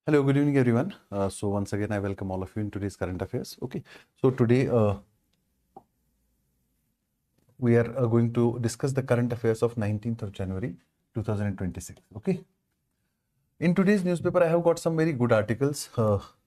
Hello, good evening, everyone. So once again, I welcome all of you in today's current affairs. Okay, so today we are going to discuss the current affairs of 19th of January 2026. Okay, in today's newspaper, I have got some very good articles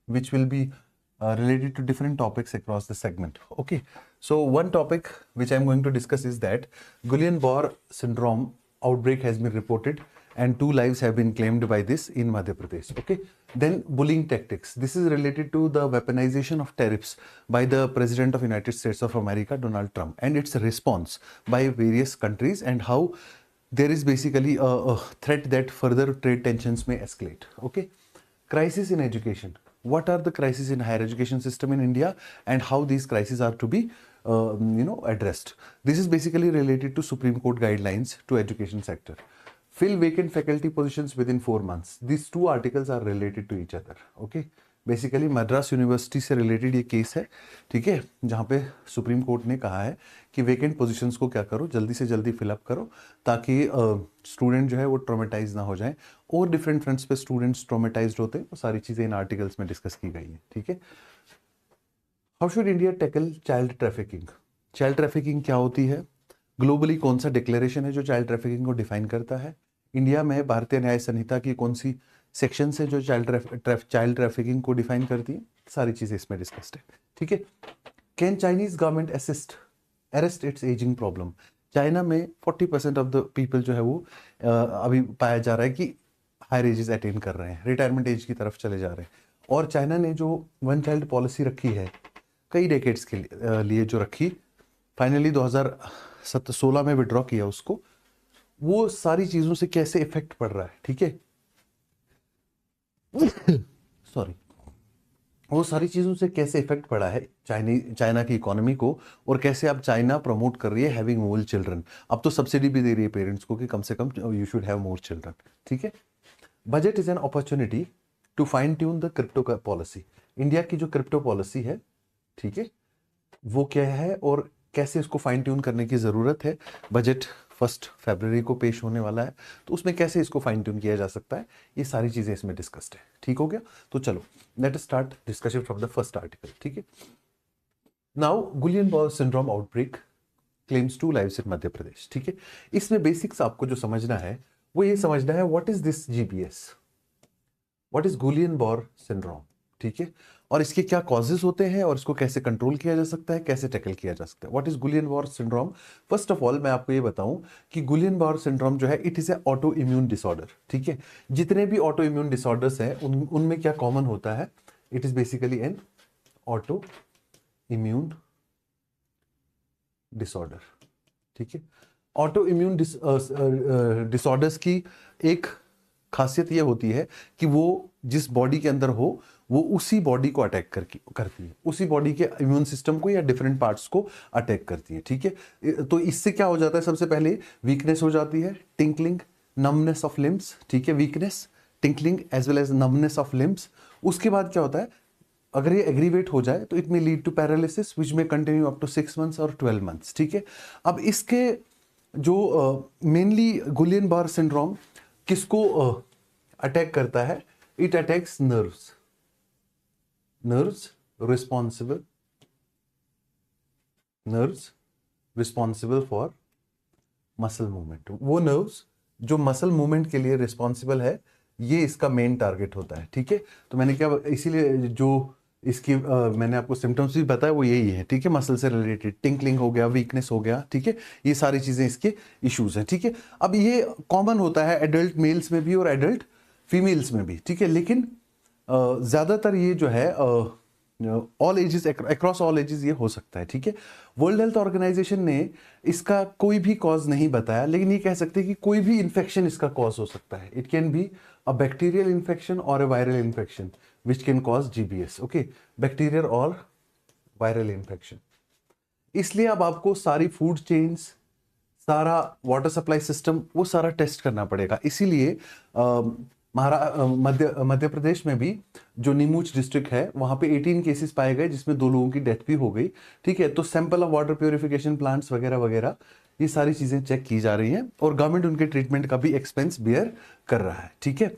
which will be related to different topics across the segment. Okay, so one topic which I'm going to discuss is that Guillain-Barré syndrome outbreak has been reported and 2 lives have been claimed by this in Madhya Pradesh. Okay, then bullying tactics. This is related to the weaponization of tariffs by the President of United States of America, Donald Trump, and its response by various countries, and how there is basically a threat that further trade tensions may escalate. Okay, crisis in education. What are the crises in higher education system in India and how these crises are to be addressed? This is basically related to Supreme Court guidelines to education sector. Fill vacant faculty positions within 4 months. These two articles are related to each other. Okay, basically Madras university से related ये case है, ठीक है, जहाँ पे supreme court ने कहा है कि वेकेंट पोजीशंस को क्या करो, जल्दी से जल्दी फिलअप करो ताकि स्टूडेंट जो है वो ट्रॉमेटाइज ना हो जाए, और डिफरेंट फ्रंट्स पे स्टूडेंट्स ट्रॉमेटाइज्ड होते हैं, वो सारी चीज़ें इन आर्टिकल्स में डिस्कस की गई है. ठीक है. How should India tackle child trafficking. Child trafficking क्या होती है, ग्लोबली कौन सा डिक्लेरेशन है जो चाइल्ड ट्रैफिकिंग को डिफाइन करता है, इंडिया में भारतीय न्याय संहिता की कौन सी सेक्शन से जो चाइल्ड ट्रैफिकिंग को डिफाइन करती है, सारी चीजें इसमें डिस्कस्ड है. ठीक है. Can Chinese government arrest it's ageing problem. China में 40% ऑफ द पीपल जो है वो अभी पाया जा रहा है कि हायर एजेस अटेन कर रहे हैं, रिटायरमेंट एज की तरफ चले जा रहे हैं, और चाइना ने जो वन चाइल्ड पॉलिसी रखी है कई डेकेड्स के लिए जो रखी, फाइनली 2016 में विड्रॉ किया उसको, वो सारी चीजों से कैसे इफेक्ट पड़ रहा है. ठीक है, सॉरी, वो सारी चीजों से कैसे इफेक्ट पड़ा है चाइना की इकोनॉमी को, और कैसे अब चाइना प्रमोट कर रही है हैविंग मोर चिल्ड्रन. अब तो सब्सिडी भी दे रही है पेरेंट्स को कि कम से कम you should have more children. ठीक है. Budget is an opportunity to fine tune the crypto policy. India की जो क्रिप्टो पॉलिसी है, ठीक है, वो क्या है और कैसे इसको फाइन ट्यून करने की जरूरत है. बजट 1 फरवरी को पेश होने वाला है, तो उसमें कैसे इसको फाइन ट्यून किया जा सकता है, ये सारी चीजें इसमें डिस्कस्ड है. ठीक हो गया. तो चलो let us start discussion from the first article. ठीक है. Now Guillain Barre syndrome outbreak claims 2 lives in Madhya Pradesh. ठीक है. इसमें बेसिक्स आपको जो समझना है वो ये समझना है, what is this GBS, what is Guillain Barre syndrome. ठीक है. और इसके क्या कॉजेज होते हैं और इसको कैसे कंट्रोल किया जा सकता है, कैसे टैकल किया जा सकता है. What is Guillain Barre syndrome. First of all मैं आपको ये बताऊं कि गुलियन-बॉर सिंड्रोम जो है it is a auto immune disorder. ठीक है. जितने भी ऑटो इम्यून डिसऑर्डर्स हैं उनमें क्या कॉमन होता है, it is basically N auto immune disorder. ठीक है. ऑटो इम्यून डिसऑर्डर्स की एक खासियत यह होती है कि वो जिस बॉडी के अंदर हो वो उसी बॉडी को अटैक करती है, उसी बॉडी के इम्यून सिस्टम को या डिफरेंट पार्ट्स को अटैक करती है. ठीक है. तो इससे क्या हो जाता है, सबसे पहले वीकनेस हो जाती है, टिंकलिंग, नमनेस ऑफ लिम्स. ठीक है. Weakness, tingling as well as numbness of limbs. उसके बाद क्या होता है, अगर ये एग्रीवेट हो जाए तो it may lead to paralysis which में कंटिन्यू अप टू 6 मंथ्स और 12 मंथ्स. ठीक है. अब इसके जो मेनली गुलियन-बॉर सिंड्रोम किसको अटैक करता है, it attacks nerves responsible for muscle movement. वो नर्व्स जो मसल मूवमेंट के लिए रिस्पॉन्सिबल है, ये इसका मेन टारगेट होता है. ठीक है. तो मैंने क्या, इसीलिए जो इसकी मैंने आपको सिम्टम्स भी बताया वो यही है. ठीक है. मसल से रिलेटेड टिंकलिंग हो गया, वीकनेस हो गया. ठीक है. ये सारी चीजें इसके इश्यूज हैं. ठीक है. अब ये कॉमन होता है एडल्ट मेल्स में भी और एडल्ट फीमेल्स में भी. ठीक है. लेकिन ज्यादातर ये जो है all ages, across all ages ये हो सकता है. ठीक है. वर्ल्ड हेल्थ ऑर्गेनाइजेशन ने इसका कोई भी कॉज नहीं बताया, लेकिन ये कह सकते हैं कि कोई भी इन्फेक्शन इसका कॉज हो सकता है. It can be a bacterial infection और a viral infection which can cause GBS. Okay. Bacterial और वायरल इन्फेक्शन. इसलिए अब आपको सारी फूड चेन्स, सारा वाटर सप्लाई सिस्टम, वो सारा टेस्ट करना पड़ेगा. इसीलिए मध्य प्रदेश में भी जो नीमूच डिस्ट्रिक्ट है वहां पे 18 केसेस पाए गए जिसमें 2 लोगों की डेथ भी हो गई. ठीक है. तो sample of water purification plants वगैरह वगैरह ये सारी चीजें चेक की जा रही हैं, और गवर्नमेंट उनके ट्रीटमेंट का भी एक्सपेंस बियर कर रहा है. ठीक है.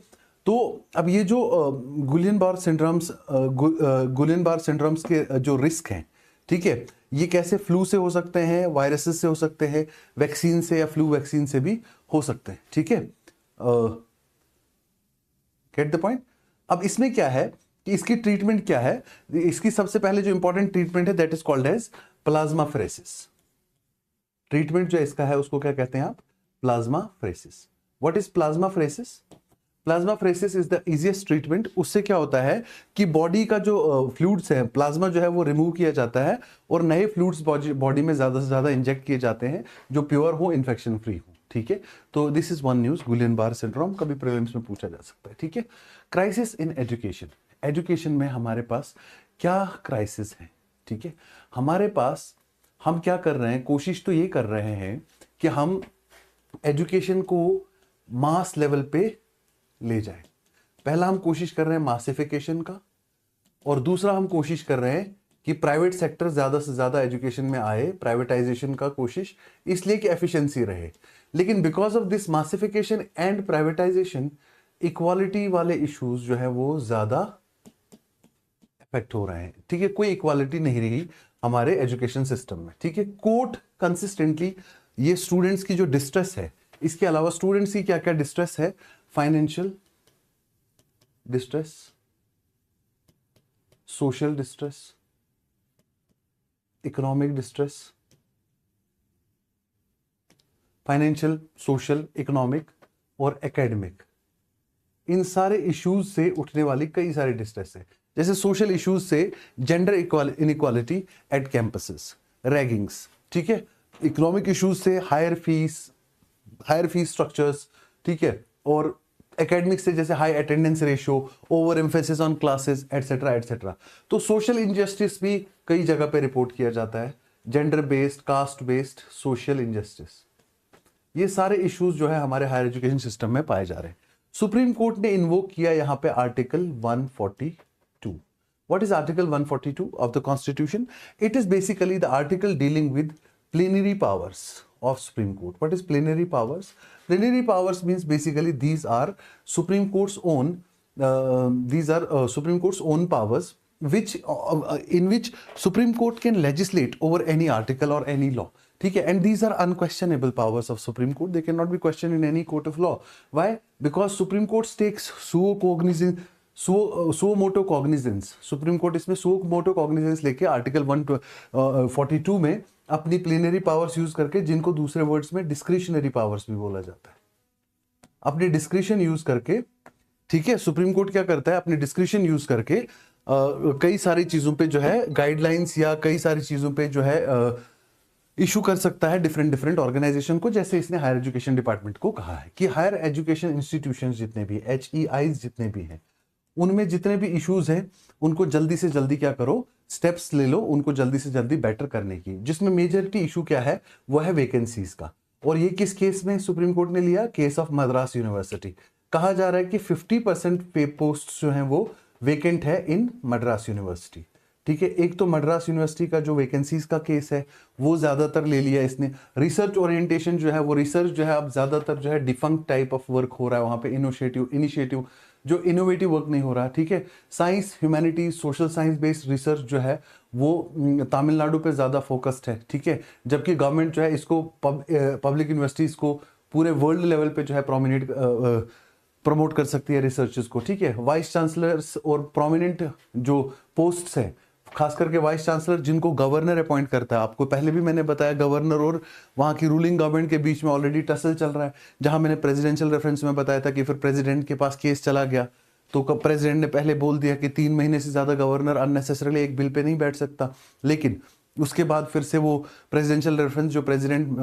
तो अब ये जो गुलियन बार सिंड्रोम्स के जो रिस्क हैं, ठीक है, ये कैसे फ्लू से हो सकते हैं, वायरसेस से हो सकते हैं, वैक्सीन से या फ्लू वैक्सीन से भी हो सकते हैं, ठीक है। Get the point. अब इसमें क्या है कि इसकी ट्रीटमेंट क्या है, इसकी सबसे पहले जो इंपॉर्टेंट ट्रीटमेंट है that is called as plasmapheresis. Treatment जो इसका है उसको क्या कहते हैं आप, plasmapheresis. What is plasmapheresis? Plasmapheresis is the easiest treatment. उससे क्या होता है कि बॉडी का जो फ्लूइड्स है, प्लाज्मा जो है वो रिमूव किया जाता है और नए फ्लूइड्स बॉडी में ज्यादा से ज्यादा इंजेक्ट किए जाते हैं जो प्योर हो, इन्फेक्शन फ्री हो, ठीक है। तो this is one news, Guillain Barre syndrome कभी प्रीलिम्स में पूछा जा सकता है, ठीक है। Crisis in education. एजुकेशन में हमारे पास क्या क्राइसिस है, ठीक है। हमारे पास हम क्या कर रहे हैं, कोशिश तो ये कर रहे हैं कि हम एजुकेशन को मास लेवल पे ले जाए। पहला हम कोशिश कर रहे हैं मासिफिकेशन का, और दूसरा हम कोशिश कर रहे हैं कि प्राइवेट सेक्टर ज्यादा से ज्यादा एजुकेशन में आए, प्राइवेटाइजेशन का कोशिश, इसलिए कि एफिशिएंसी रहे। लेकिन because of this massification and privatisation, equality वाले इश्यूज जो है वो ज्यादा इफेक्ट हो रहे हैं, ठीक है। कोई इक्वालिटी नहीं रही हमारे एजुकेशन सिस्टम में, ठीक है। कोर्ट कंसिस्टेंटली ये स्टूडेंट्स की जो डिस्ट्रेस है, इसके अलावा स्टूडेंट्स की क्या क्या डिस्ट्रेस है, financial distress, social distress, economic distress, financial, social, economic और एकेडमिक, इन सारे इश्यूज से उठने वाली कई सारी डिस्ट्रेस है। जैसे सोशल इश्यूज से जेंडर इनइक्वालिटी एट कैंपसेस, रैगिंग्स, ठीक है। इकोनॉमिक इश्यूज से हायर फीस स्ट्रक्चर्स, ठीक है। और एकेडमिक से जैसे high attendance ratio, over emphasis on classes, etcetera etcetera. तो सोशल इनजस्टिस भी कई जगह पे रिपोर्ट किया जाता है, gender based, caste based social injustice. ये सारे इश्यूज जो है हमारे हायर एजुकेशन सिस्टम में पाए जा रहे हैं। सुप्रीम कोर्ट ने इन्वोक किया यहां पे article 142। What is article 142 of the constitution? It is basically the article dealing with plenary powers of Supreme Court. What is plenary powers? Plenary powers means basically these are Supreme Court's own Supreme Court's own powers, which in which Supreme Court can legislate over any article or any law. ठीक है, and these are unquestionable powers of Supreme Court. They cannot be questioned in any court of law. Why? Because Supreme Court takes suo moto cognizance. Supreme court इसमें suo moto cognizance लेके article 142 में अपनी plenary powers use करके, जिनको दूसरे words में discretionary powers भी बोला जाता है, अपनी डिस्क्रिशन यूज करके, ठीक है। सुप्रीम कोर्ट क्या करता है, अपनी डिस्क्रिशन यूज करके कई सारी चीजों पे जो है गाइडलाइंस या कई सारी चीजों पे जो है इशू कर सकता है डिफरेंट ऑर्गेनाइजेशन को। जैसे इसने हायर एजुकेशन डिपार्टमेंट को कहा है कि हायर एजुकेशन इंस्टीट्यूशन जितने भी HEIs जितने भी हैं, उनमें जितने भी इश्यूज हैं उनको जल्दी से जल्दी क्या करो, स्टेप्स ले लो उनको जल्दी से जल्दी बेटर करने की। जिसमें मेजॉरिटी इशू क्या है, वो है वैकेंसीज का। और ये किस केस में सुप्रीम कोर्ट ने लिया? Case of Madras university. कहा जा रहा है कि 50% पे पोस्ट जो हैं वो वेकेंट है इन मद्रास यूनिवर्सिटी, ठीक है। एक तो मद्रास यूनिवर्सिटी का जो वैकेंसीज का केस है वो ज्यादातर ले लिया इसने। रिसर्च ओरिएंटेशन जो है वो रिसर्च जो है अब ज्यादातर जो है डिफंक्ट टाइप ऑफ वर्क हो रहा है वहां पे, इनिशिएटिव जो इनोवेटिव वर्क नहीं हो रहा, ठीक है। Science, humanities, social science based research जो है वो तमिलनाडु पे ज्यादा फोकस्ड है, ठीक है। जबकि गवर्नमेंट जो है इसको पब्लिक यूनिवर्सिटीज को पूरे वर्ल्ड लेवल पे जो है प्रमोट कर सकती है रिसर्चेस को, ठीक है। वाइस चांसलर्स और प्रोमिनेंट जो पोस्ट्स है, खास करके वाइस चांसलर जिनको गवर्नर अपॉइंट करता है, आपको पहले भी मैंने बताया गवर्नर और वहां की रूलिंग गवर्नमेंट के बीच में ऑलरेडी टसल चल रहा है। जहां मैंने प्रेसिडेंशियल रेफरेंस में बताया था कि फिर प्रेसिडेंट के पास केस चला गया तो प्रेसिडेंट ने पहले बोल दिया कि 3 महीने से ज्यादा गवर्नर अननेसेसरीली एक बिल पे नहीं बैठ सकता। लेकिन उसके बाद फिर से वो प्रेसिडेंशियल रेफरेंस जो प्रेसिडेंट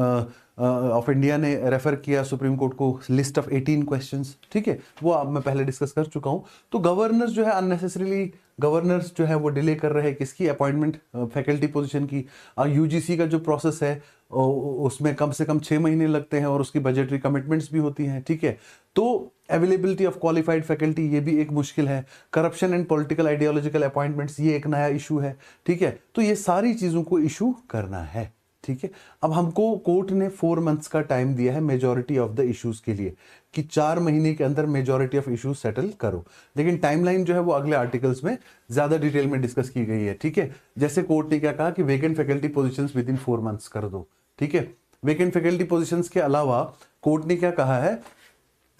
ऑफ इंडिया ने रेफर किया सुप्रीम कोर्ट को, लिस्ट ऑफ 18 क्वेश्चंस, ठीक है, वो अब मैं पहले डिस्कस कर चुका हूं। तो गवर्नर्स जो है अननेसेसरीली गवर्नर्स जो है वो डिले कर रहे हैं किसकी अपॉइंटमेंट, फैकल्टी पोजीशन की। और यूजीसी का जो प्रोसेस है उसमें कम से कम 6 महीने लगते हैं और उसकी बजटरी कमिटमेंट्स भी होती हैं, ठीक है। तो अवेलेबिलिटी ऑफ क्वालिफाइड फैकल्टी ये भी एक मुश्किल है। Corruption and political ideological appointments ये एक नया इशू है, ठीक है। तो ये सारी चीजों को इशू करना है, ठीक है। अब हमको कोर्ट ने 4 मंथ्स का टाइम दिया है मेजॉरिटी ऑफ द इश्यूज के लिए, कि 4 महीने के अंदर मेजॉरिटी ऑफ इश्यूज सेटल करो। लेकिन टाइमलाइन जो है वो अगले आर्टिकल्स में ज्यादा डिटेल में डिस्कस की गई है, ठीक है। जैसे कोर्ट ने क्या कहा कि vacant faculty positions with in 4 months कर दो, ठीक है। वेकेंट फैकल्टी पोजीशंस के अलावा कोर्ट ने क्या कहा है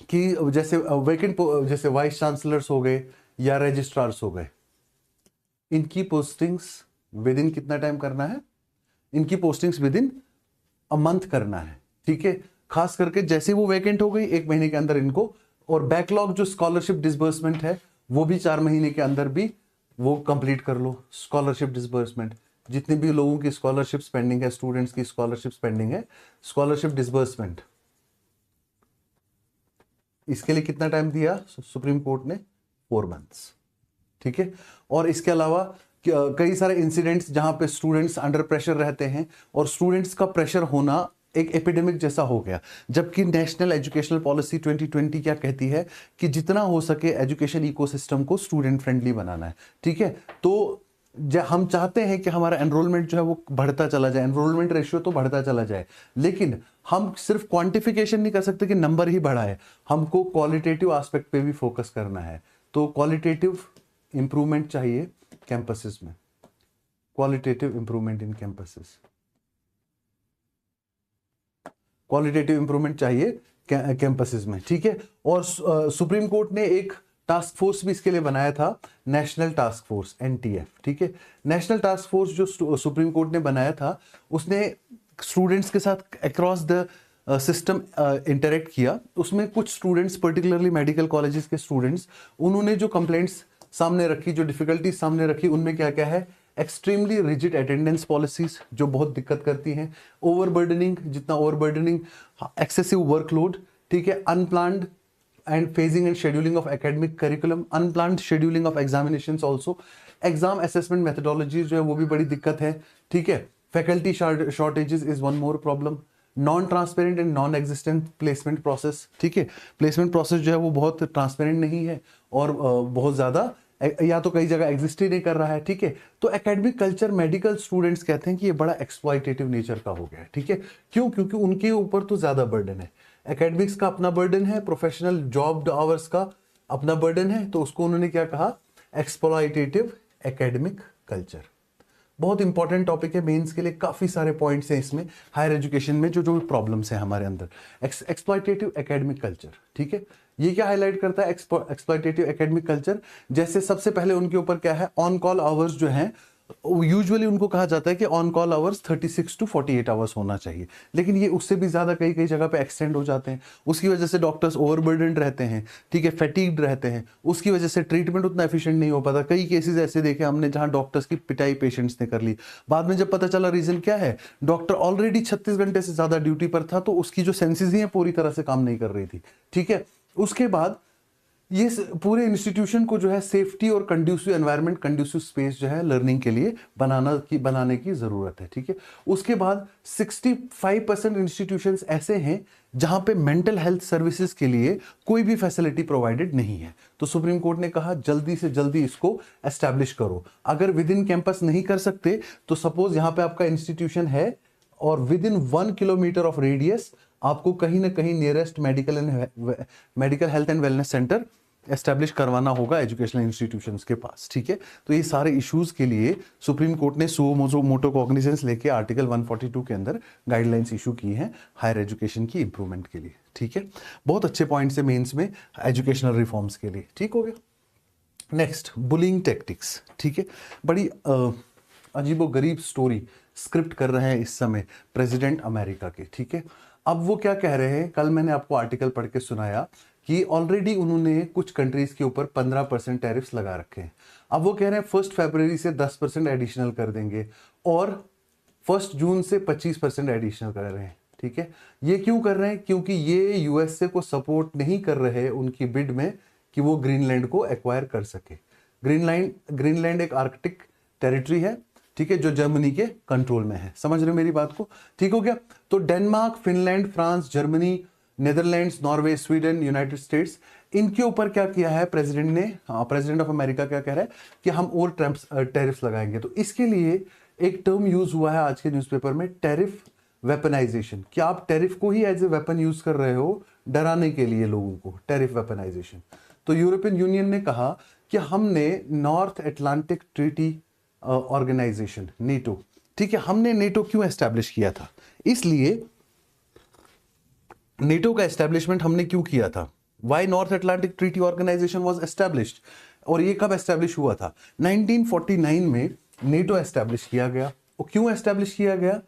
कि जैसे जैसे वाइस चांसलर्स हो गए या रजिस्ट्रार्स हो गए, इनकी पोस्टिंग्स विद इन कितना टाइम करना है, इनकी postings with in a month करना है, ठीक है। खास करके जैसे वो वैकेंट हो गई 1 महीने के अंदर इनको, और बैकलॉग जो स्कॉलरशिप डिसबर्समेंट है वो भी 4 महीने के अंदर भी वो कंप्लीट कर लो। स्कॉलरशिप डिसबर्समेंट, जितने भी लोगों की स्कॉलरशिप पेंडिंग है, स्टूडेंट्स की स्कॉलरशिप पेंडिंग है, स्कॉलरशिप डिसबर्समेंट, इसके लिए कितना टाइम दिया सुप्रीम कोर्ट ने, 4 मंथ्स, ठीक है। और इसके अलावा कई सारे इंसिडेंट्स जहां पे स्टूडेंट्स अंडर प्रेशर रहते हैं, और स्टूडेंट्स का प्रेशर होना एक एपिडेमिक जैसा हो गया, जबकि नेशनल एजुकेशनल पॉलिसी 2020 क्या कहती है कि जितना हो सके एजुकेशन इकोसिस्टम को स्टूडेंट फ्रेंडली बनाना है, ठीक है। तो हम चाहते हैं कि हमारा एनरोलमेंट जो है वो बढ़ता चला जाए, एनरोलमेंट रेशियो तो बढ़ता चला जाए, लेकिन हम सिर्फ क्वांटिफिकेशन नहीं कर सकते कि नंबर ही बढ़ा है, हमको क्वालिटेटिव एस्पेक्ट पे भी फोकस करना है। तो क्वालिटेटिव इंप्रूवमेंट चाहिए कैंपसेस में, qualitative improvement in campuses, qualitative improvement चाहिए कैंपसेस में, ठीक है। और सुप्रीम कोर्ट ने एक टास्क फोर्स भी इसके लिए बनाया था, नेशनल टास्क फोर्स NTF, ठीक है। नेशनल टास्क फोर्स जो सुप्रीम कोर्ट ने बनाया था, उसने स्टूडेंट्स के साथ अक्रॉस द सिस्टम इंटरेक्ट किया। उसमें कुछ स्टूडेंट्स, पर्टिकुलरली मेडिकल कॉलेजेस के स्टूडेंट्स, उन्होंने जो कंप्लेंट्स सामने रखी, जो डिफिकल्टीज सामने रखी, उनमें क्या क्या है, एक्सट्रीमली रिजिड अटेंडेंस पॉलिसीज जो बहुत दिक्कत करती हैं, ओवरबर्डनिंग, जितना ओवरबर्डनिंग, एक्सेसिव वर्कलोड, ठीक है, unplanned and phasing and scheduling of academic curriculum, unplanned scheduling of examinations also, exam assessment methodology जो है वो भी बड़ी दिक्कत है, ठीक है। Faculty shortages is one more problem, non transparent and non existent placement process, ठीक है। प्लेसमेंट प्रोसेस जो है वो बहुत ट्रांसपेरेंट नहीं है, और बहुत ज्यादा या तो कई जगह एग्जिस्ट ही नहीं कर रहा है, ठीक है। तो एकेडमिक कल्चर, मेडिकल स्टूडेंट्स कहते हैं कि ये बड़ा एक्सप्लॉइटेटिव नेचर का हो गया है, ठीक है। क्यों? क्योंकि उनके ऊपर तो ज्यादा बर्डन है, एकेडमिक्स का अपना बर्डन है, प्रोफेशनल जॉब आवर्स का अपना बर्डन है, तो उसको उन्होंने क्या कहा, एक्सप्लॉइटेटिव एकेडमिक कल्चर। बहुत इंपॉर्टेंट टॉपिक है मेंस के लिए, काफी सारे पॉइंट्स हैं इसमें, हायर एजुकेशन में जो जो प्रॉब्लम्स हैं हमारे अंदर, एक्सप्लॉइटेटिव एकेडमिक कल्चर, ठीक है। ये क्या हाईलाइट करता है एक्सप्लॉइटेटिव एकेडमिक कल्चर, जैसे सबसे पहले उनके ऊपर क्या है, ऑन कॉल आवर्स जो हैं, यूजुअली उनको कहा जाता है कि on call hours 36 to 48 hours होना चाहिए, लेकिन ये उससे भी ज्यादा कई कई जगह पे एक्सटेंड हो जाते हैं। उसकी वजह से डॉक्टर्स ओवरबर्डन्ड रहते हैं, ठीक है, फैटिग्ड रहते हैं, उसकी वजह से ट्रीटमेंट उतना एफिशिएंट नहीं हो पाता। कई केसेस ऐसे देखे हमने जहां डॉक्टर्स की पिटाई पेशेंट्स ने कर ली, बाद में जब पता चला रीजन क्या है, डॉक्टर ऑलरेडी 36 घंटे से ज्यादा ड्यूटी पर था, तो उसकी जो सेंसेस ही पूरी तरह से काम नहीं कर रही थी, ठीक है। उसके बाद ये पूरे इंस्टीट्यूशन को जो है सेफ्टी और कंड्यूसिव एनवायरनमेंट, कंड्यूसिव स्पेस जो है लर्निंग के लिए बनाने की जरूरत है, ठीक है। उसके बाद 65% इंस्टीट्यूशंस ऐसे हैं जहां पे मेंटल हेल्थ सर्विसेज के लिए कोई भी फैसिलिटी प्रोवाइडेड नहीं है। तो सुप्रीम कोर्ट ने कहा जल्दी से जल्दी इसको एस्टैब्लिश करो। अगर विद इन कैंपस नहीं कर सकते, तो सपोज यहां पे आपका इंस्टीट्यूशन है और with in 1 kilometre of radius आपको कहीं ना कहीं nearest medical health and wellness centre establish करवाना होगा एजुकेशनल इंस्टीट्यूशंस के पास, ठीक है। तो ये सारे इश्यूज के लिए सुप्रीम कोर्ट ने सुओ मोटो कॉग्निजेंस लेके आर्टिकल 142 के अंदर गाइडलाइंस इशू की हैं हायर एजुकेशन की इंप्रूवमेंट के लिए, ठीक है। बहुत अच्छे पॉइंट्स है मेंस में एजुकेशनल रिफॉर्म्स के लिए, ठीक हो गया। नेक्स्ट, बुलिंग टैक्टिक्स, ठीक है। बड़ी अजीबो गरीब स्टोरी स्क्रिप्ट कर रहे हैं इस समय प्रेसिडेंट अमेरिका के, ठीक है। अब वो क्या कह रहे हैं, कल मैंने आपको आर्टिकल पढ़ के सुनाया कि ऑलरेडी उन्होंने कुछ कंट्रीज के ऊपर 15% टैरिफ्स लगा रखे हैं। अब वो कह रहे हैं 1 फरवरी से 10% एडिशनल कर देंगे और 1 जून से 25% एडिशनल कर रहे हैं, ठीक है। ये क्यों कर रहे हैं? क्योंकि ये यूएसए को सपोर्ट नहीं कर रहे उनकी बिड में कि वो ग्रीनलैंड को एक्वायर कर सके। ग्रीनलैंड एक आर्कटिक टेरिटरी है, ठीक है, जो जर्मनी के कंट्रोल में है। समझ रहे हो मेरी बात को? ठीक हो गया। तो Denmark, Finland, France, Germany, Netherlands, Norway, Sweden, United states, इनके ऊपर क्या किया है प्रेसिडेंट ने, प्रेसिडेंट ऑफ अमेरिका क्या कह रहा है कि हम और टैरिफ्स लगाएंगे। तो इसके लिए एक टर्म यूज हुआ है आज के न्यूज़पेपर में, टैरिफ वेपनाइजेशन। क्या आप टैरिफ को ही एज ए वेपन यूज कर रहे हो डराने के लिए लोगों को, टैरिफ वेपनाइजेशन। तो यूरोपियन यूनियन ने कहा कि हमने North Atlantic Treaty Organisation, NATO, ठीक है, हमने नेटो क्यों एस्टैब्लिश किया था, इसलिए नेटो का एस्टैब्लिशमेंट हमने क्यों किया था, why North Atlantic Treaty Organisation was established, और ये कब एस्टैब्लिश हुआ था, 1949 में नेटो एस्टैब्लिश किया गया। और क्यों एस्टैब्लिश किया गया,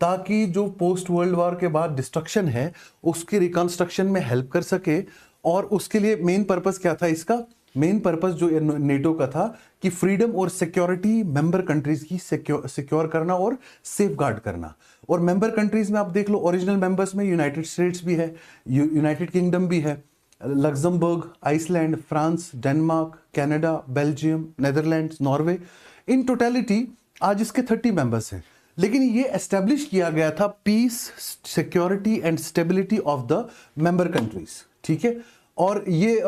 ताकि जो पोस्ट वर्ल्ड वॉर के बाद डिस्ट्रक्शन है उसकी रिकंस्ट्रक्शन में हेल्प कर सके। और उसके लिए मेन पर्पस क्या था, इसका मेन पर्पस जो नेटो का था कि फ्रीडम और सिक्योरिटी मेंबर कंट्रीज की सिक्योर करना और सेफ गार्ड करना। और मेंबर कंट्रीज में आप देख लो, ओरिजिनल मेंबर्स में यूनाइटेड स्टेट्स भी है, यूनाइटेड किंगडम भी है, Luxembourg, Iceland, France, Denmark, Canada, Belgium, Netherlands, Norway, in totality आज इसके 30 मेंबर्स हैं। लेकिन ये एस्टेब्लिश किया गया था peace, security and stability of the member countries, ठीक है। और ये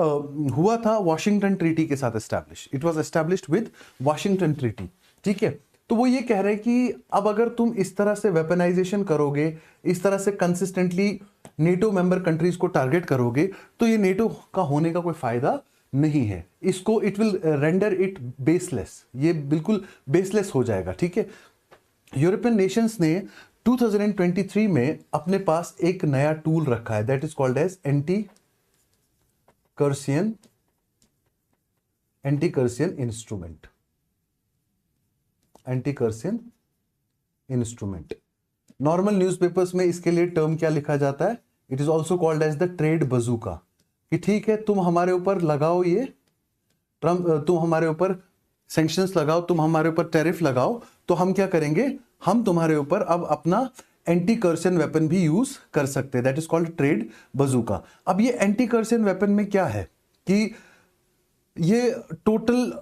हुआ था वॉशिंगटन ट्रीटी के साथ establish, it was established with Washington treaty, ठीक है। तो वो ये कह रहे हैं कि अब अगर तुम इस तरह से वेपनाइजेशन करोगे, इस तरह से कंसिस्टेंटली नेटो मेंबर कंट्रीज को टारगेट करोगे, तो ये नेटो का होने का कोई फायदा नहीं है, इसको it will render it baseless, ये बिल्कुल बेसलेस हो जाएगा, ठीक है। यूरोपियन नेशंस ने 2023 में अपने पास एक नया टूल रखा है, that is called as anti coercion instrument, anti coercion instrument. Normal newspapers में इसके लिए टर्म क्या लिखा जाता है, it is also called as the trade bazooka, कि ठीक है तुम हमारे ऊपर लगाओ ये तुम हमारे ऊपर सैंक्शंस लगाओ, तुम हमारे ऊपर टैरिफ लगाओ, तो हम क्या करेंगे, हम तुम्हारे ऊपर अब अपना एंटी कर्सन वेपन भी यूज कर सकते हैं, दैट इज कॉल्ड ट्रेड बजूका। अब ये एंटी कर्सन वेपन में क्या है कि ये टोटल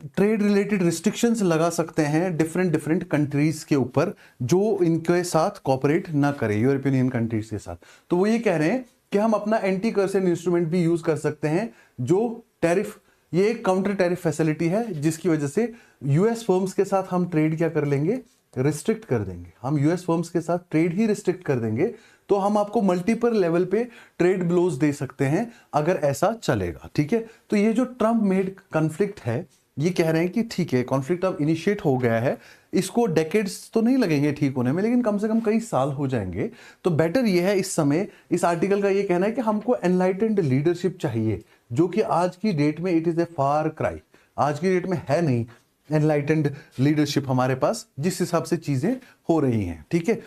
ट्रेड रिलेटेड रिस्ट्रिक्शंस लगा सकते हैं डिफरेंट कंट्रीज के ऊपर जो इनके साथ कॉपरेट ना करे, यूरोपियन यूनियन कंट्रीज के साथ। तो वो ये कह रहे हैं कि हम अपना एंटी कर्सन इंस्ट्रूमेंट भी यूज कर सकते हैं, जो टैरिफ, ये एक काउंटर टैरिफ फैसिलिटी है जिसकी वजह से यूएस फर्म्स के साथ हम ट्रेड क्या कर लेंगे, रिस्ट्रिक्ट कर देंगे। हम यूएस फर्म्स के साथ ट्रेड ही रिस्ट्रिक्ट कर देंगे, तो हम आपको मल्टीपल लेवल पे ट्रेड ब्लोज दे सकते हैं अगर ऐसा चलेगा, ठीक है। तो ये जो ट्रम्प मेड कॉन्फ्लिक्ट है, ये कह रहे हैं कि ठीक है कॉन्फ्लिक्ट अब इनिशिएट हो गया है, इसको डेकेड्स तो नहीं लगेंगे ठीक होने में, लेकिन कम से कम कई साल हो जाएंगे। तो बेटर ये है इस समय, इस आर्टिकल का ये कहना है कि हमको एनलाइटेंड लीडरशिप चाहिए, जो कि आज की डेट में it is A far cry, आज की डेट में है नहीं एनलाइटेंड लीडरशिप हमारे पास, जिस हिसाब से चीजें हो रही हैं, ठीक है।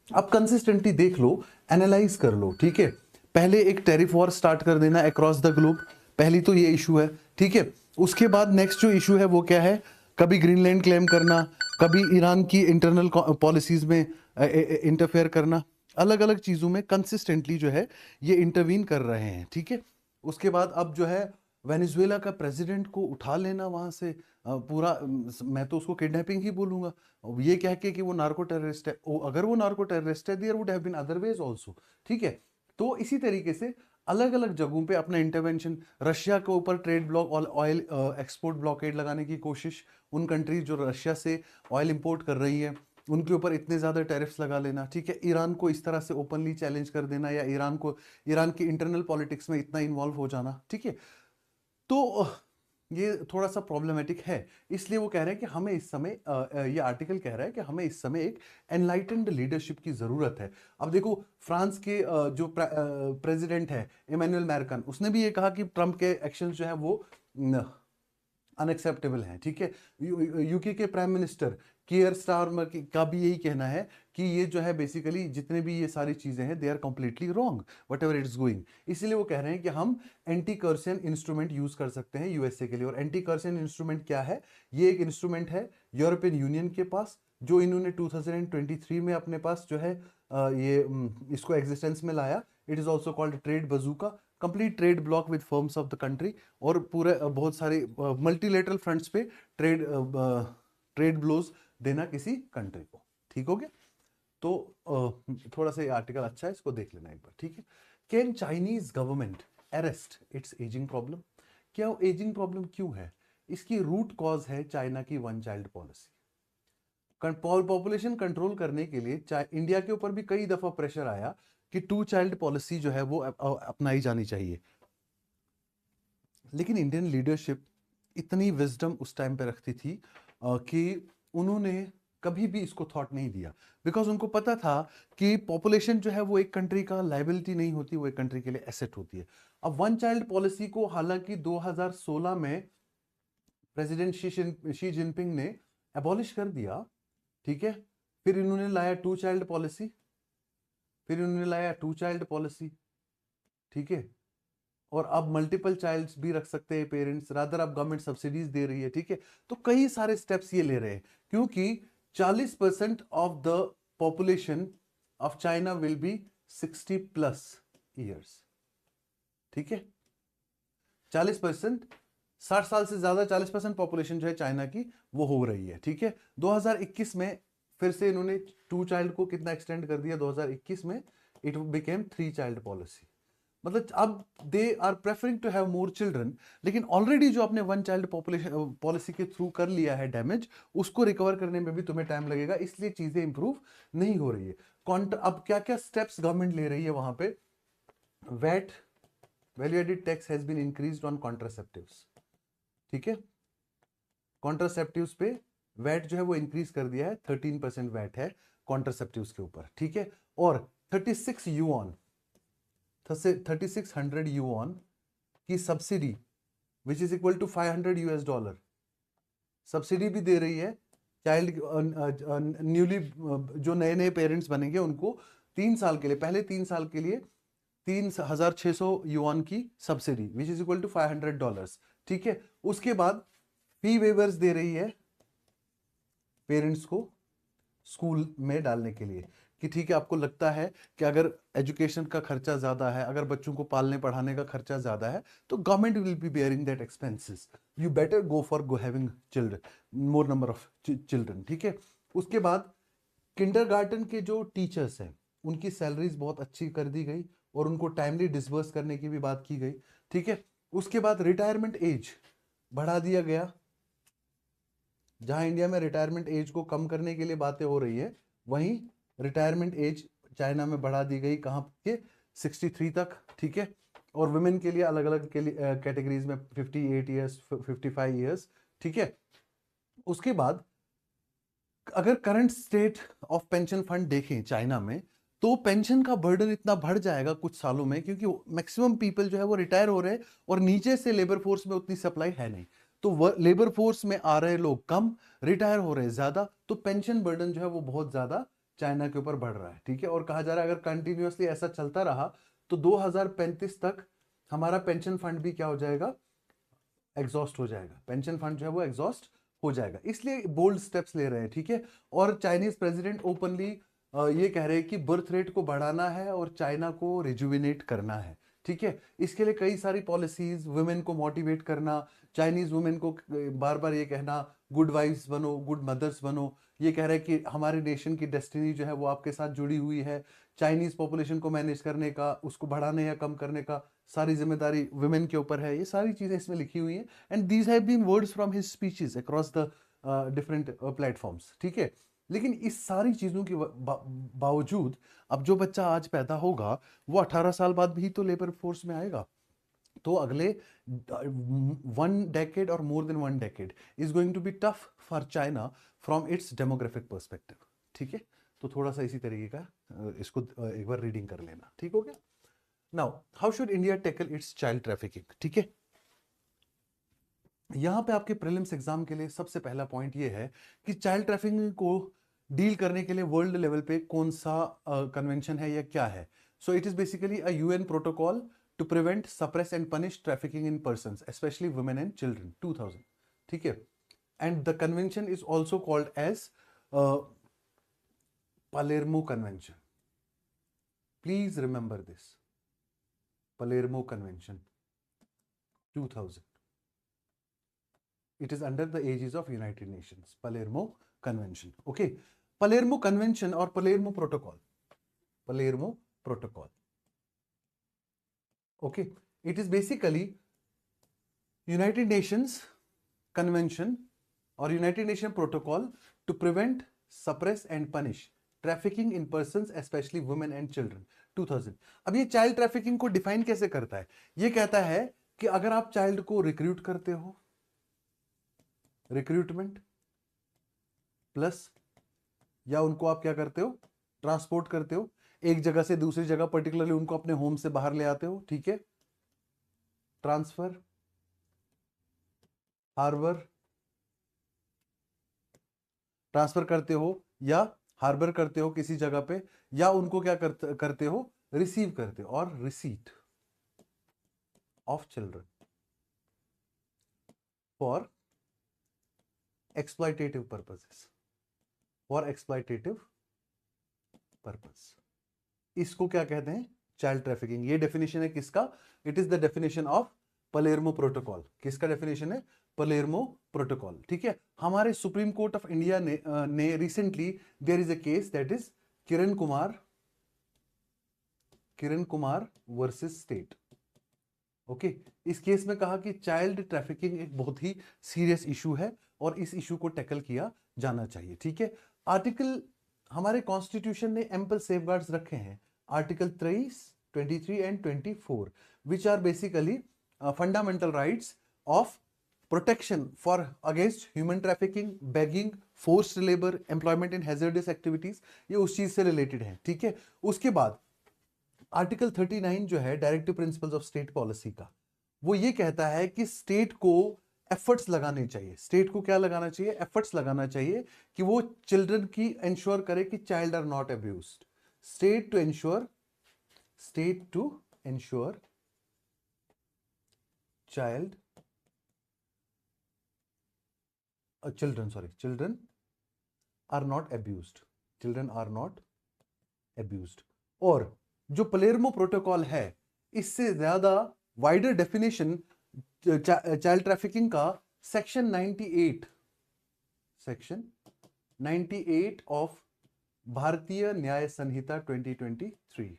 अब कंसिस्टेंटली देख लो, एनालाइज कर लो, ठीक है। पहले एक टैरिफ वॉर स्टार्ट कर देना अक्रॉस द ग्लोब, पहली तो ये इशू है, ठीक है। उसके बाद नेक्स्ट जो इशू है वो क्या है, कभी ग्रीनलैंड क्लेम करना, कभी ईरान की इंटरनल पॉलिसीज में इंटरफेयर करना, अलग अलग चीजों में कंसिस्टेंटली जो है ये इंटरवीन कर रहे हैं, ठीक है। उसके बाद अब जो है वेनेजुएला का प्रेसिडेंट को उठा लेना वहां से, पूरा मैं तो उसको किडनैपिंग ही बोलूंगा, ये कह के कि वो नार्को टेररिस्ट है। अगर वो नार्को टेररिस्ट है, there would have been other ways also, ठीक है। तो इसी तरीके से अलग अलग जगहों पे अपना इंटरवेंशन, रशिया के ऊपर ट्रेड ब्लॉक और ऑयल एक्सपोर्ट ब्लॉकेड लगाने की कोशिश, उन कंट्रीज जो रशिया से ऑयल इंपोर्ट कर रही है उनके ऊपर इतने ज्यादा टैरिफ्स लगा लेना, ठीक है। ईरान को इस तरह से ओपनली चैलेंज कर देना, या ईरान की इंटरनल पॉलिटिक्स में इतना इन्वॉल्व हो जाना, ठीक है। तो ये थोड़ा सा प्रॉब्लमेटिक है, इसलिए वो कह रहे हैं कि हमें इस समय ये आर्टिकल कह रहा है कि हमें इस समय एक एनलाइटेंड लीडरशिप की जरूरत है। अब देखो फ्रांस के जो प्रेसिडेंट है इमैनुअल मैक्रॉन, उसने भी ये कहा कि ट्रंप के एक्शंस जो है वो अनएक्सेप्टेबल हैं, ठीक है। यूके के प्राइम मिनिस्टर कियर स्टारमर का भी यही कहना है कि ये जो है बेसिकली जितने भी ये सारी चीजें हैं they are completely wrong whatever it's going. इसलिए वो कह रहे हैं कि हम एंटी कर्सन इंस्ट्रूमेंट यूज कर सकते हैं यूएसए के लिए। और एंटी कर्सन इंस्ट्रूमेंट क्या है, ये एक इंस्ट्रूमेंट है यूरोपियन यूनियन के पास, जो इन्होंने 2023 में अपने पास जो है इसको एग्जिस्टेंस में लाया। It is also called trade bazooka, complete trade block with firms of the country, और पूरे बहुत सारे मल्टीलेटरल फ्रंट्स पे ट्रेड ब्लोज देना किसी कंट्री को, ठीक हो गया। तो थोड़ा सा ये आर्टिकल अच्छा है, इसको देख लेना एक बार, ठीक है। Can Chinese government arrest it's ageing problem? क्या एजिंग प्रॉब्लम क्यों है? इसकी रूट कॉज है चाइना की one child policy. Population control करने के लिए इंडिया के ऊपर भी कई दफा प्रेशर आया कि टू चाइल्ड पॉलिसी जो है वो अपनाई जानी चाहिए, लेकिन इंडियन लीडरशिप इतनी विजडम उस टाइम पे रखती थी कि उन्होंने कभी भी इसको थॉट नहीं दिया, बिकॉज उनको पता था कि पॉपुलेशन जो है वो एक कंट्री का लाइबिलिटी नहीं होती, वो एक कंट्री के लिए एसेट होती है। अब वन चाइल्ड पॉलिसी को हालांकि 2016 में प्रेसिडेंट शी जिनपिंग ने एबॉलिश कर दिया, ठीक है। फिर इन्होंने लाया टू चाइल्ड पॉलिसी, फिर इन्होंने लाया टू चाइल्ड पॉलिसी, ठीक है। और अब मल्टीपल चाइल्ड्स भी रख सकते हैं पेरेंट्स, रादर अब गवर्नमेंट सब्सिडीज दे रही है, ठीक है। तो कई सारे स्टेप्स ये ले रहे हैं, क्योंकि 40% of the population of China will be 60+ years, ठीक है। 40%, 60 साल से ज्यादा 40% पॉपुलेशन जो है चाइना की वो हो रही है, ठीक है। 2021 में फिर से इन्होंने टू चाइल्ड को कितना एक्सटेंड कर दिया, 2021 में इट बिकेम 3 चाइल्ड पॉलिसी। मतलब अब they are preferring to have more children, लेकिन ऑलरेडी जो आपने वन चाइल्ड पॉपुलेशन पॉलिसी के थ्रू कर लिया है डैमेज, उसको रिकवर करने में भी तुम्हें टाइम लगेगा, इसलिए चीजें इंप्रूव नहीं हो रही है। अब क्या क्या स्टेप्स गवर्नमेंट ले रही है वहां पे? VAT, value added tax has been increased on contraceptives, ठीक है। कॉन्ट्रासेप्टिव्स पे वैट जो है वो इंक्रीज कर दिया है, 13% वैट है कॉन्ट्रासेप्टिव्स के ऊपर, ठीक है। और 3600 युआन की subsidy which is equal to $500 subsidy भी दे रही है चाइल्ड न्यूली जो नए नए पेरेंट्स बनेंगे उनको 3 साल के लिए, पहले 3 साल के लिए 3600 युआन की subsidy which is equal to $500, ठीक है। उसके बाद फी वेवर्स दे रही है पेरेंट्स को स्कूल में डालने के लिए, कि ठीक है आपको लगता है कि अगर एजुकेशन का खर्चा ज्यादा है, अगर बच्चों को पालने पढ़ाने का खर्चा ज्यादा है, तो government will be bearing that expenses, you better go for having children, more number of children, ठीक है। उसके बाद किंडरगार्टन के जो टीचर्स हैं उनकी सैलरीज बहुत अच्छी कर दी गई और उनको टाइमली डिसबर्स करने की भी बात की गई, ठीक है। उसके बाद रिटायरमेंट एज बढ़ा दिया गया, जहां इंडिया में रिटायरमेंट एज को कम करने के लिए बातें हो रही है, वहीं रिटायरमेंट एज चाइना में बढ़ा दी गई, कहां के 63 तक, ठीक है। और वुमेन के लिए अलग अलग के लिए कैटेगरीज में 58 ईयर्स, 55 ईयर्स, ठीक है। उसके बाद अगर current state of pension fund देखें चाइना में, तो पेंशन का बर्डन इतना बढ़ जाएगा कुछ सालों में, क्योंकि मैक्सिमम पीपल जो है वो रिटायर हो रहे हैं और नीचे से लेबर फोर्स में उतनी सप्लाई है नहीं, तो लेबर फोर्स में आ रहे लोग कम, रिटायर हो रहे ज्यादा, तो पेंशन बर्डन जो है वो बहुत ज्यादा चाइना के ऊपर बढ़ रहा है, ठीक है। और कहा जा रहा है अगर कंटिन्यूअसली ऐसा चलता रहा तो 2035 तक हमारा पेंशन फंड भी क्या हो जाएगा, एग्जॉस्ट हो जाएगा, पेंशन फंड जो है वो एग्जॉस्ट हो जाएगा, इसलिए बोल्ड स्टेप्स ले रहे हैं, ठीक है। और चाइनीज प्रेसिडेंट ओपनली ये कह रहे हैं कि बर्थ रेट को बढ़ाना है और चाइना को रिजुविनेट करना है, ठीक है। इसके लिए कई सारी पॉलिसीज, वुमेन को मोटिवेट करना, चाइनीज वुमेन को बार बार ये कहना गुड वाइफ्स बनो, गुड मदर्स बनो, ये कह रहे हैं कि हमारे नेशन की डेस्टिनी जो है वो आपके साथ जुड़ी हुई है, चाइनीज पॉपुलेशन को मैनेज करने का, उसको बढ़ाने या कम करने का सारी जिम्मेदारी वुमेन के ऊपर है, ये सारी चीजें इसमें लिखी हुई हैं। And these have been words from his speeches across the different platforms, ठीक है। लेकिन इस सारी चीजों के बावजूद अब जो बच्चा आज पैदा होगा वो 18 साल बाद भी तो लेबर फोर्स में आएगा, तो अगले 1 डेकेड और more than 1 decade is going to be tough for China from its demographic perspective, ठीक है। तो थोड़ा सा इसी तरीके का इसको एक बार रीडिंग कर लेना, ठीक हो गया। Now how should India tackle it's child trafficking, ठीक है। यहां पे आपके प्रीलिम्स एग्जाम के लिए सबसे पहला पॉइंट ये है कि चाइल्ड ट्रैफिकिंग को डील करने के लिए वर्ल्ड लेवल पे कौन सा कन्वेंशन है या क्या है। So it is basically a UN protocol to prevent, suppress and punish trafficking in persons specially women and children, 2000, ठीक है। And the convention is also called as Palermo convention, please remember this, Palermo convention 2000, it is under the aegis of United Nations, Palermo Convention, okay. Palermo Convention or Palermo Protocol, Palermo Protocol Okay, it is basically United Nations Convention or United Nations Protocol to prevent, suppress and punish trafficking in persons specially women and children 2000। अब ये child trafficking को define कैसे करता है? ये कहता है कि अगर आप चाइल्ड को रिक्रूट करते हो, रिक्रूटमेंट प्लस, या उनको आप क्या करते हो, ट्रांसपोर्ट करते हो एक जगह से दूसरी जगह, पर्टिकुलरली उनको अपने होम से बाहर ले आते हो, ठीक है, ट्रांसफर, हार्बर, ट्रांसफर करते हो या हार्बर करते हो किसी जगह पे, या उनको क्या करते हो, रिसीव करते हो, और receipt of children for exploitative purposes, for exploitative purpose, इसको क्या कहते हैं, चाइल्ड ट्रैफिकिंग। ये डेफिनेशन है किसका? It is the definition of Palermo protocol. किसका डेफिनेशन है? पलेर्मो प्रोटोकॉल, ठीक है। हमारे सुप्रीम कोर्ट ऑफ इंडिया ने recently, there is a case that is Kiran Kumar versus state. Okay, इस केस में कहा कि चाइल्ड ट्रैफिकिंग एक बहुत ही सीरियस इशू है और इस इशू को टैकल किया जाना चाहिए, ठीक है। आर्टिकल, हमारे कॉन्स्टिट्यूशन ने एम्पल सेफगार्ड्स रखे हैं, article 23, 23 and 24, which are basically fundamental rights of protection for against human trafficking, begging, forced labour, employment in hazardous activities, ये उस चीज से रिलेटेड है, ठीक है। उसके बाद आर्टिकल 39 जो है directive principles of state policy का, वो ये कहता है कि स्टेट को एफर्ट्स लगाने चाहिए। स्टेट को क्या लगाना चाहिए? एफर्ट्स लगाना चाहिए कि वो चिल्ड्रन की इंश्योर करे कि child are not abused. State to ensure child children are not abused. और जो पलेर्मो प्रोटोकॉल है, इससे ज्यादा वाइडर डेफिनेशन चाइल्ड ट्रैफिकिंग का सेक्शन 98 ऑफ भारतीय न्याय संहिता 2023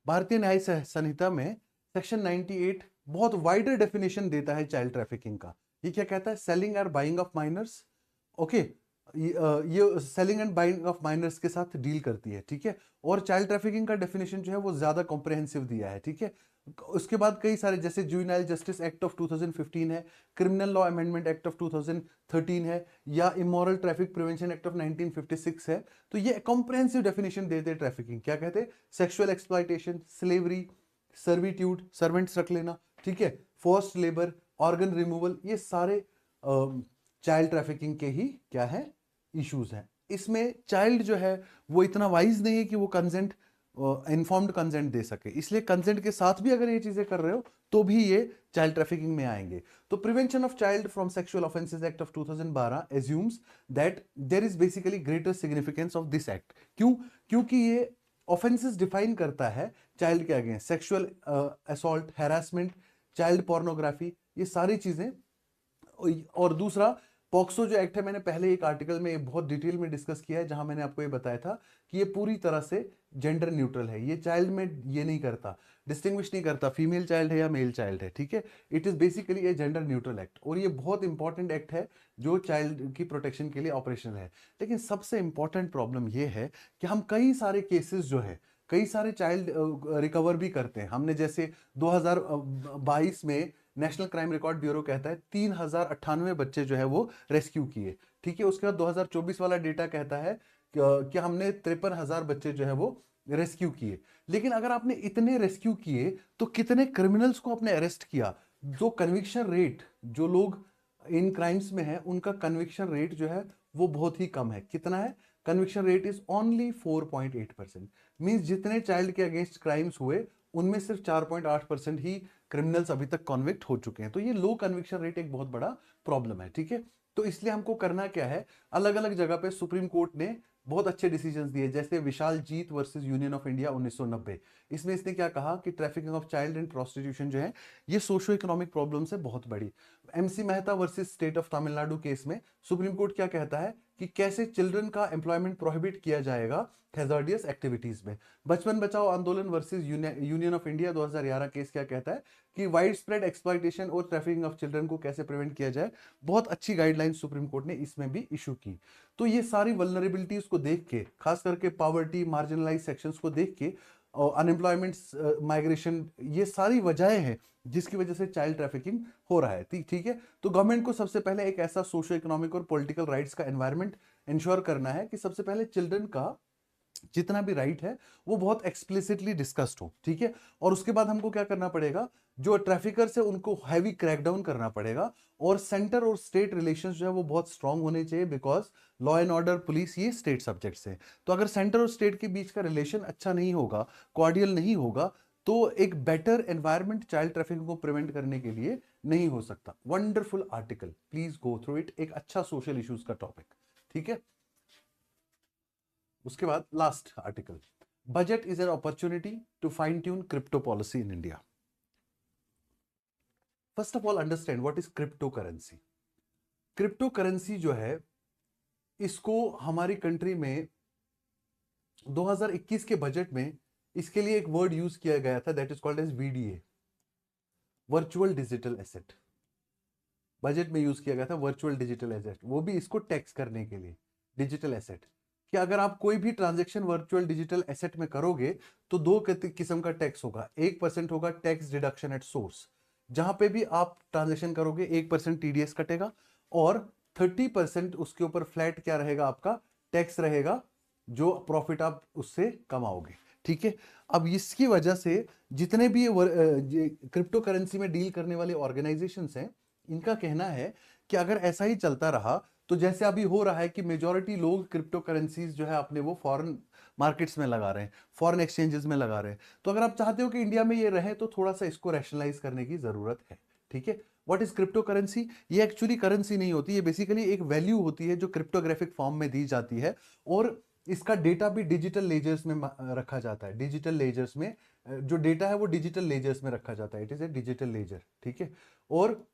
भारतीय न्याय संहिता में सेक्शन 98 बहुत वाइडर डेफिनेशन देता है चाइल्ड ट्रैफिकिंग का। ये क्या कहता है? सेलिंग और बाइंग ऑफ माइनर्स। ओके, ये selling and buying of minors के साथ डील करती है, ठीक है। और चाइल्ड ट्रैफिकिंग का डेफिनेशन जो है वो ज्यादा कॉम्प्रिहेंसिव दिया है, ठीक है। उसके बाद कई सारे, जैसे जुवेनाइल जस्टिस एक्ट ऑफ 2015 है, criminal law amendment act of 2013 है, या immoral traffic prevention act of 1956 है। तो ये कॉम्प्रिहेंसिव डेफिनेशन देते हैं ट्रैफिकिंग। क्या कहते हैं? Sexual exploitation, slavery, servitude, servants रख लेना, ठीक है, फोर्स्ड लेबर, ऑर्गन रिमूवल, ये सारे चाइल्ड ट्रैफिकिंग के ही क्या है, इश्यूज हैं। इसमें चाइल्ड जो है वो इतना वाइज नहीं है कि वो कंसेंट, इन्फॉर्म्ड कंसेंट दे सके, इसलिए कंसेंट के साथ भी अगर ये चीजें कर रहे हो तो भी ये चाइल्ड ट्रैफिकिंग में आएंगे। तो prevention of child from sexual offences act of 2012 assumes that there is basically greater significance of this act. क्योंकि ये ऑफेंसेस डिफाइन करता है चाइल्ड के against, sexual assault, harassment, child pornography, ये सारी चीजें। और दूसरा, पॉक्सो जो एक्ट है, मैंने पहले एक आर्टिकल में बहुत डिटेल में डिस्कस किया है, जहां मैंने आपको ये बताया था कि ये पूरी तरह से जेंडर न्यूट्रल है। ये चाइल्ड में ये नहीं करता, डिस्टिंग्विश नहीं करता फीमेल चाइल्ड है या मेल चाइल्ड है, ठीक है। It is basically a gender neutral act, और ये बहुत इंपॉर्टेंट एक्ट है जो चाइल्ड की प्रोटेक्शन के लिए ऑपरेशनल है। लेकिन सबसे इंपॉर्टेंट प्रॉब्लम ये है कि हम कई सारे केसेस जो है, कई सारे चाइल्ड रिकवर भी करते हैं हमने। जैसे 2022 में नेशनल क्राइम रिकॉर्ड ब्यूरो कहता है 3098 बच्चे जो है वो रेस्क्यू किए, ठीक है। उसके बाद 2024 वाला डेटा कहता है कि हमने 53,000 बच्चे जो है वो रेस्क्यू किए। लेकिन अगर आपने इतने रेस्क्यू किए तो कितने क्रिमिनल्स को आपने अरेस्ट किया? जो कन्विक्शन रेट, जो लोग इन क्राइम्स में है, उनका कन्विक्शन रेट जो है वो बहुत ही कम है। कितना है? Conviction rate is only 4.8%। Means जितने चाइल्ड के अगेंस्ट क्राइम्स हुए उनमें सिर्फ 4.8% ही क्रिमिनल्स अभी तक कन्विक्ट हो चुके हैं। तो ये लो कन्विक्शन रेट एक बहुत बड़ा प्रॉब्लम है, ठीक है। तो इसलिए हमको करना क्या है, अलग अलग जगह पे सुप्रीम कोर्ट ने बहुत अच्छे डिसीजंस दिए, जैसे विशाल जीत वर्सेस यूनियन ऑफ इंडिया 1990। इसमें इसने क्या कहा कि trafficking of child and prostitution जो है ये सोशो इकोनॉमिक प्रॉब्लम से बहुत बड़ी। MC Mehta versus state of Tamil Nadu case में सुप्रीम कोर्ट क्या कहता है कि कि कैसे चिल्ड्रन का एम्प्लॉयमेंट प्रोहिबिट किया जाएगा हैजार्डियस एक्टिविटीज में। बचपन बचाओ आंदोलन versus union of India 2011 case क्या कहता है कि वाइड स्प्रेड एक्सप्लॉयटेशन और ट्रैफिकिंग ऑफ चिल्ड्रन को कैसे प्रिवेंट किया जाए। बहुत अच्छी गाइडलाइन सुप्रीम कोर्ट ने इसमें भी इशू की। तो ये सारी वल्नरेबिलिटीज को देख के, खास करके पॉवर्टी, मार्जिनलाइज सेक्शंस को देख के, अनएम्प्लॉयमेंट, माइग्रेशन, ये सारी वजहें हैं जिसकी वजह से चाइल्ड ट्रैफिकिंग हो रहा है। ठीक है, तो गवर्नमेंट को सबसे पहले एक ऐसा सोशो इकोनॉमिक और पॉलिटिकल राइट्स का एनवायरनमेंट इंश्योर करना है कि सबसे पहले चिल्ड्रन का जितना भी राइट है वो बहुत एक्सप्लिसिटली डिस्कस्ड हो। ठीक है, और उसके बाद हमको क्या करना पड़ेगा, जो ट्रैफिकर्स है उनको हैवी क्रैकडाउन करना पड़ेगा, और सेंटर और स्टेट रिलेशंस जो है वो बहुत स्ट्रांग होने चाहिए, because law and order, police, ये स्टेट सब्जेक्ट्स है। तो अगर सेंटर और स्टेट के बीच का रिलेशन अच्छा नहीं होगा, कॉर्डियल नहीं होगा, तो एक बेटर एनवायरनमेंट चाइल्ड ट्रैफिकिंग को प्रिवेंट करने के लिए नहीं हो सकता। Wonderful article, please go through it, एक अच्छा सोशल इश्यूज का टॉपिक। ठीक है, उसके बाद last article, budget is an opportunity to fine tune crypto policy in India. First of all understand what is crypto currency. Crypto currency जो है, इसको हमारी कंट्री में 2021 के बजट में इसके लिए एक वर्ड यूज किया गया था, that is called as VDA, virtual digital asset. Budget में यूज किया गया था वर्चुअल डिजिटल एसेट, वो भी इसको टैक्स करने के लिए। डिजिटल एसेट कि अगर आप कोई भी ट्रांजैक्शन वर्चुअल डिजिटल एसेट में करोगे तो दो किस्म का टैक्स होगा। 1% होगा टैक्स डिडक्शन एट सोर्स, जहां पे भी आप ट्रांजैक्शन करोगे 1% टीडीएस कटेगा, और 30% उसके ऊपर फ्लैट क्या रहेगा, आपका टैक्स रहेगा, जो प्रॉफिट आप उससे कमाओगे। ठीक है, अब इसकी वजह से जितने भी क्रिप्टो करेंसी में डील करने वाले ऑर्गेनाइजेशंस हैं, इनका कहना है कि अगर ऐसा ही चलता रहा, तो जैसे अभी हो रहा है कि मेजॉरिटी लोग क्रिप्टो करेंसीज जो है अपने वो फॉरेन मार्केट्स में लगा रहे हैं, फॉरेन एक्सचेंजेस में लगा रहे हैं। तो अगर आप चाहते हो कि इंडिया में ये रहे, तो थोड़ा सा इसको रैशनलाइज करने की जरूरत है। ठीक है, व्हाट इज क्रिप्टो करेंसी? ये एक्चुअली करेंसी नहीं होती, ये बेसिकली एक वैल्यू होती है जो क्रिप्टोग्राफिक फॉर्म में दी जाती है, और इसका डेटा भी डिजिटल लेजर्स में रखा जाता है। डिजिटल लेजर्स में जो डेटा है वो डिजिटल लेजर्स में रखा जाता है, it is a digital ledger. ठीक है, और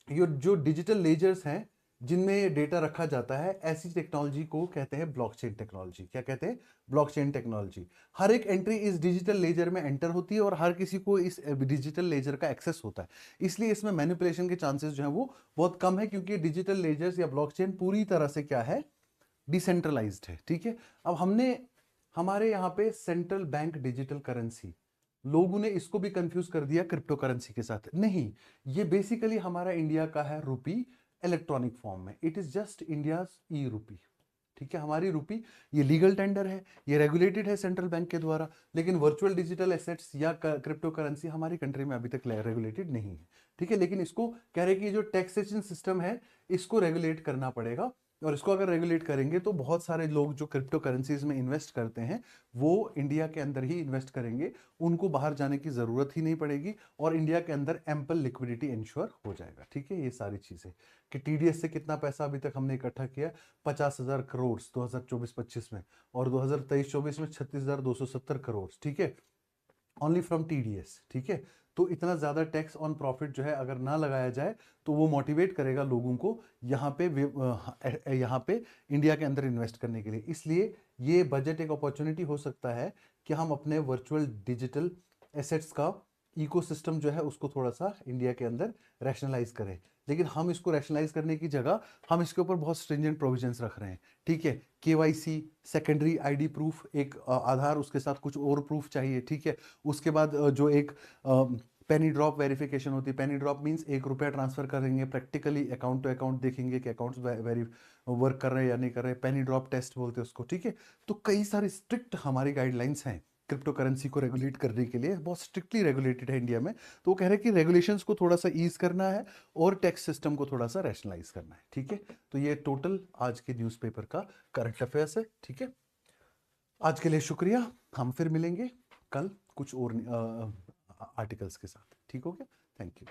ये जो डिजिटल लेजर्स हैं जिनमें ये डेटा रखा जाता है, ऐसी टेक्नोलॉजी को कहते हैं ब्लॉकचेन टेक्नोलॉजी। क्या कहते हैं? Blockchain technology. हर एक एंट्री इस डिजिटल लेजर में एंटर होती है और हर किसी को इस डिजिटल लेजर का एक्सेस होता है, इसलिए इसमें मैनिपुलेशन के चांसेस जो है वो बहुत कम है, क्योंकि डिजिटल लेजर्स या ब्लॉकचेन पूरी तरह से क्या है, डिसेंट्रलाइज्ड है। ठीक है, अब हमने हमारे यहाँ पे सेंट्रल बैंक डिजिटल करेंसी, लोगों ने इसको भी कंफ्यूज कर दिया क्रिप्टो करेंसी के साथ। नहीं, ये बेसिकली हमारा इंडिया का है रुपी इलेक्ट्रॉनिक फॉर्म में, इट इज जस्ट इंडियाज ई रुपी। ठीक है, हमारी रुपी ये लीगल टेंडर है, ये रेगुलेटेड है सेंट्रल बैंक के द्वारा, लेकिन वर्चुअल डिजिटल एसेट्स या क्रिप्टो करेंसी हमारी कंट्री में अभी तक रेगुलेटेड नहीं है। ठीक है, लेकिन इसको कह रहे कि जो टैक्सेशन सिस्टम है इसको रेगुलेट करना पड़ेगा, और इसको अगर रेगुलेट करेंगे तो बहुत सारे लोग जो क्रिप्टो करेंसीज में इन्वेस्ट करते हैं वो इंडिया के अंदर ही इन्वेस्ट करेंगे, उनको बाहर जाने की जरूरत ही नहीं पड़ेगी, और इंडिया के अंदर एम्पल लिक्विडिटी इंश्योर हो जाएगा। ठीक है, ये सारी चीजें कि टीडीएस से कितना पैसा अभी तक हमने इकट्ठा किया, 50,000 करोड़ 2024-25 में, और 2023-24 में 36,270 करोड़। ठीक है, ओनली फ्रॉम टीडीएस। ठीक है, तो इतना ज्यादा टैक्स ऑन प्रॉफिट जो है अगर ना लगाया जाए तो वो मोटिवेट करेगा लोगों को यहाँ पे इंडिया के अंदर इन्वेस्ट करने के लिए। इसलिए ये बजट एक अपॉर्चुनिटी हो सकता है कि हम अपने वर्चुअल डिजिटल एसेट्स का इकोसिस्टम जो है उसको थोड़ा सा इंडिया के अंदर रैशनलाइज करें, लेकिन हम इसको रैशनलाइज करने की जगह हम इसके ऊपर बहुत स्ट्रिंजेंट प्रोविजंस रख रहे हैं। ठीक है, केवाईसी, सेकेंडरी आईडी प्रूफ, एक आधार, उसके साथ कुछ और प्रूफ चाहिए। ठीक है, उसके बाद जो एक पेनी ड्रॉप वेरिफिकेशन होती है, पेनी ड्रॉप मींस 1 रुपया ट्रांसफर करेंगे, प्रैक्टिकली अकाउंट टू अकाउंट देखेंगे कि अकाउंट्स वर्क कर रहे हैं या नहीं कर रहे, पेनी ड्रॉप टेस्ट बोलते हैं उसको। ठीक है, तो कई सारी स्ट्रिक्ट हमारी गाइडलाइंस हैं क्रिप्टो करेंसी को रेगुलेट करने के लिए, बहुत स्ट्रिक्टली रेगुलेटेड है इंडिया में। तो वो कह रहे हैं कि रेगुलेशंस को थोड़ा सा ईज करना है और टैक्स सिस्टम को थोड़ा सा रैशनलाइज करना है। ठीक है, तो ये टोटल आज के न्यूज़पेपर का करंट अफेयर्स है। ठीक है, आज के लिए शुक्रिया, हम फिर मिलेंगे कल कुछ और आर्टिकल्स के साथ। ठीक हो गया, थैंक यू।